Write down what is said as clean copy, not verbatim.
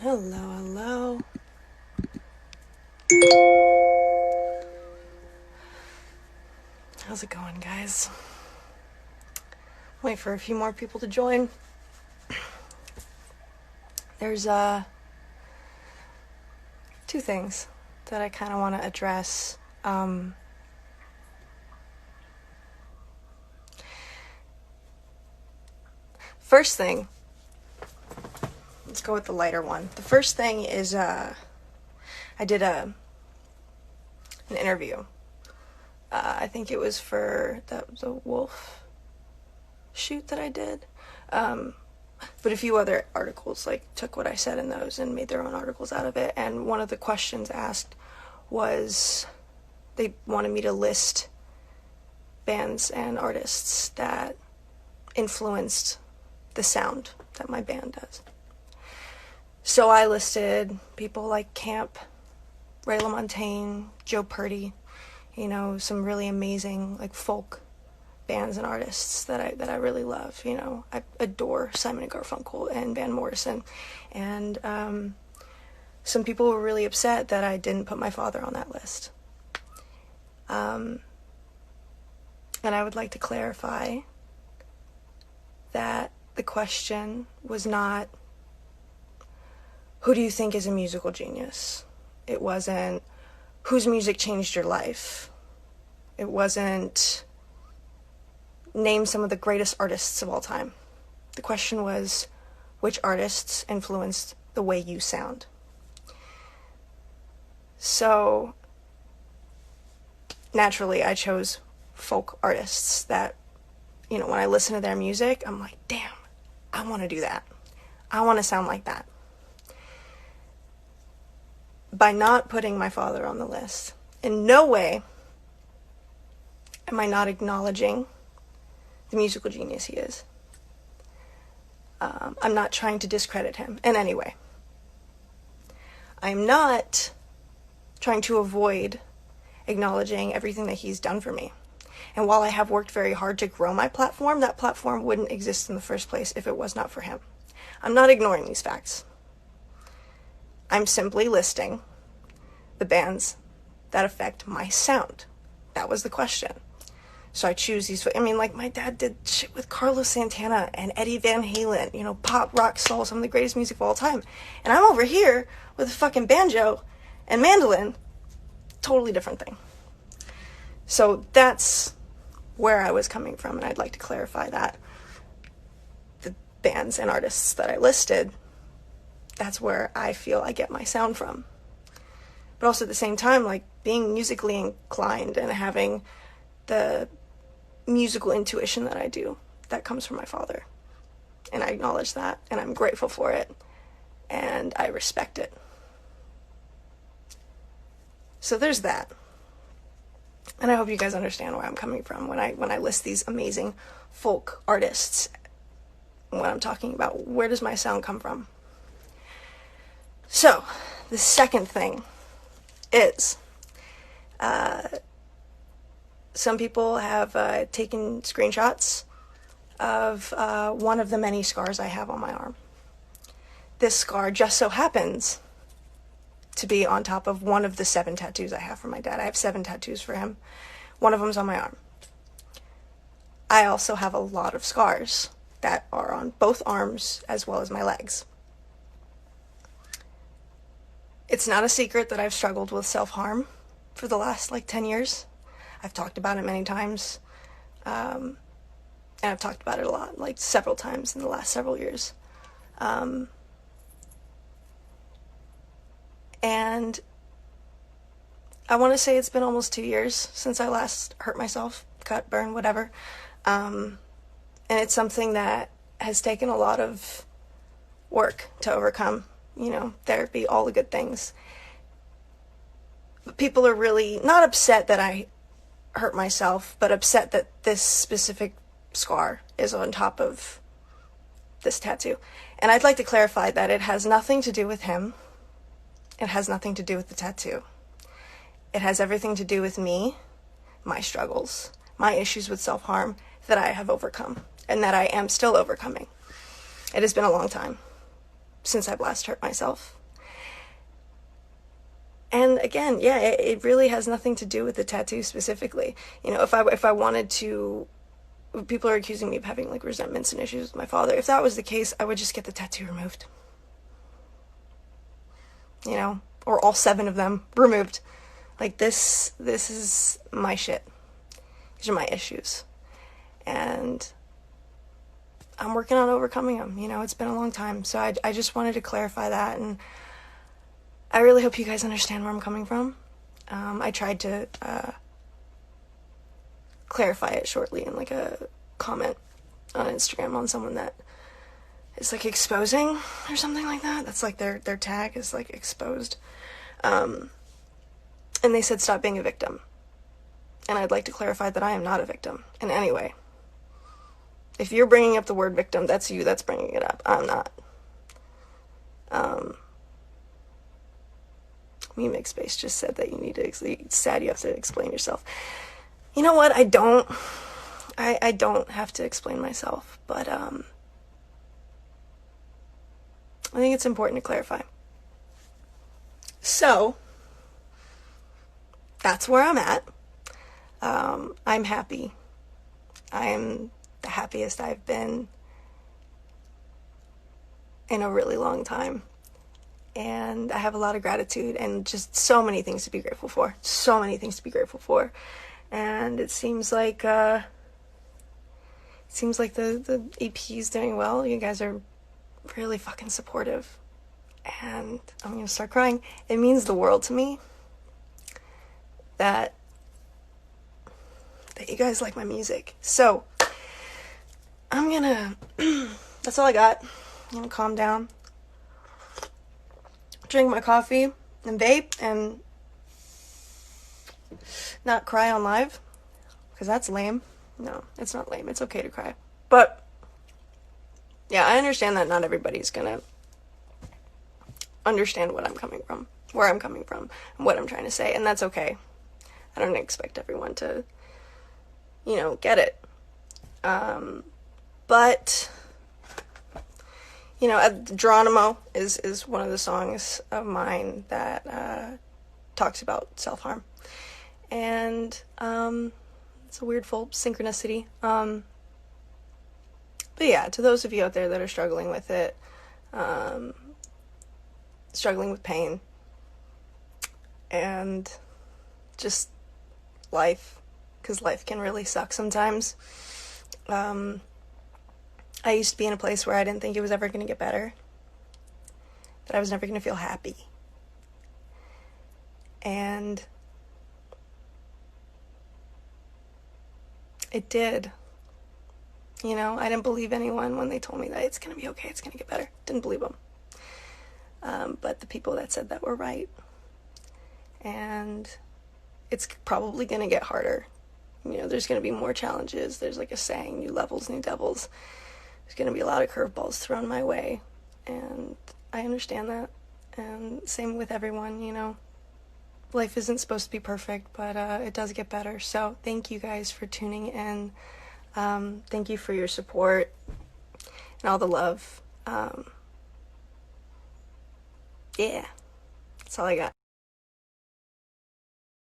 Hello, hello. How's it going, guys? Wait for a few more people to join. There's two things that I kind of want to address. First thing, let's go with the lighter one. The first thing is I did an interview. I think it was for the wolf shoot that I did. But a few other articles took what I said in those and made their own articles out of it. And one of the questions asked was, they wanted me to list bands and artists that influenced the sound that my band does. So I listed people like Camp, Ray LaMontagne, Joe Purdy, some really amazing folk bands and artists that I really love. I adore Simon and Garfunkel and Van Morrison, and some people were really upset that I didn't put my father on that list. And I would like to clarify that the question was not, who do you think is a musical genius? It wasn't, whose music changed your life? It wasn't, name some of the greatest artists of all time. The question was, which artists influenced the way you sound? So, naturally, I chose folk artists that, when I listen to their music, I'm like, damn, I want to do that. I want to sound like that. By not putting my father on the list, in no way am I not acknowledging the musical genius he is. I'm not trying to discredit him in any way. I'm not trying to avoid acknowledging everything that he's done for me. And while I have worked very hard to grow my platform, that platform wouldn't exist in the first place if it was not for him. I'm not ignoring these facts. I'm simply listing the bands that affect my sound. That was the question. So I choose these. My dad did shit with Carlos Santana and Eddie Van Halen, pop, rock, soul, some of the greatest music of all time. And I'm over here with a fucking banjo and mandolin. Totally different thing. So that's where I was coming from, and I'd like to clarify that. The bands and artists that I listed, that's where I feel I get my sound from. But also at the same time, being musically inclined and having the musical intuition that I do, that comes from my father. And I acknowledge that, and I'm grateful for it, and I respect it. So there's that. And I hope you guys understand where I'm coming from when I list these amazing folk artists. When I'm talking about where does my sound come from. So, the second thing is, some people have taken screenshots of one of the many scars I have on my arm. This scar just so happens to be on top of one of the 7 tattoos I have for my dad. I have 7 tattoos for him. One of them's on my arm. I also have a lot of scars that are on both arms as well as my legs. It's not a secret that I've struggled with self-harm for the last 10 years. I've talked about it many times. And I've talked about it a lot, several times in the last several years. And I want to say it's been almost 2 years since I last hurt myself, cut, burn, whatever. And it's something that has taken a lot of work to overcome, therapy, all the good things. But people are really not upset that I hurt myself, but upset that this specific scar is on top of this tattoo. And I'd like to clarify that it has nothing to do with him. It has nothing to do with the tattoo. It has everything to do with me, my struggles, my issues with self-harm that I have overcome and that I am still overcoming. It has been a long time. since I've last hurt myself. And again, yeah, it really has nothing to do with the tattoo specifically. You know, if I wanted to, people are accusing me of having like resentments and issues with my father. If that was the case, I would just get the tattoo removed. You know, or all 7 of them removed. Like this is my shit. These are my issues. And I'm working on overcoming them. You know, it's been a long time. So I just wanted to clarify that, and I really hope you guys understand where I'm coming from. I tried to clarify it shortly in like a comment on Instagram on someone that is like exposing or something like that. That's like their tag is like exposed. And they said stop being a victim. And I'd like to clarify that I am not a victim in any way. If you're bringing up the word victim, that's you that's bringing it up. I'm not. Mimic Space just said that you need to, it's sad you have to explain yourself. You know what? I don't have to explain myself, but I think it's important to clarify. So, that's where I'm at. I'm happy. I'm the happiest I've been in a really long time. And I have a lot of gratitude and just so many things to be grateful for. So many things to be grateful for. And it seems like the EP is doing well. You guys are really fucking supportive. And I'm gonna start crying. It means the world to me that you guys like my music. So I'm gonna that's all I got. I'm gonna calm down, drink my coffee and vape and not cry on live, because that's lame. No, it's not lame. It's okay to cry. But yeah, I understand that not everybody's gonna understand what I'm coming from, where I'm coming from, and what I'm trying to say, and that's okay. I don't expect everyone to, you know, get it. But you know, Geronimo is one of the songs of mine that talks about self-harm. And it's a weird full synchronicity. But yeah, to those of you out there that are struggling with it, struggling with pain, and just life, because life can really suck sometimes. I used to be in a place where I didn't think it was ever going to get better, that I was never going to feel happy. And it did. You know, I didn't believe anyone when they told me that it's going to be okay, it's going to get better. Didn't believe them. But the people that said that were right. And it's probably going to get harder. You know, there's going to be more challenges. There's like a saying, new levels, new devils. There's going to be a lot of curveballs thrown my way. And I understand that. And same with everyone, you know. Life isn't supposed to be perfect, but it does get better. So thank you guys for tuning in. Thank you for your support and all the love. Yeah, that's all I got.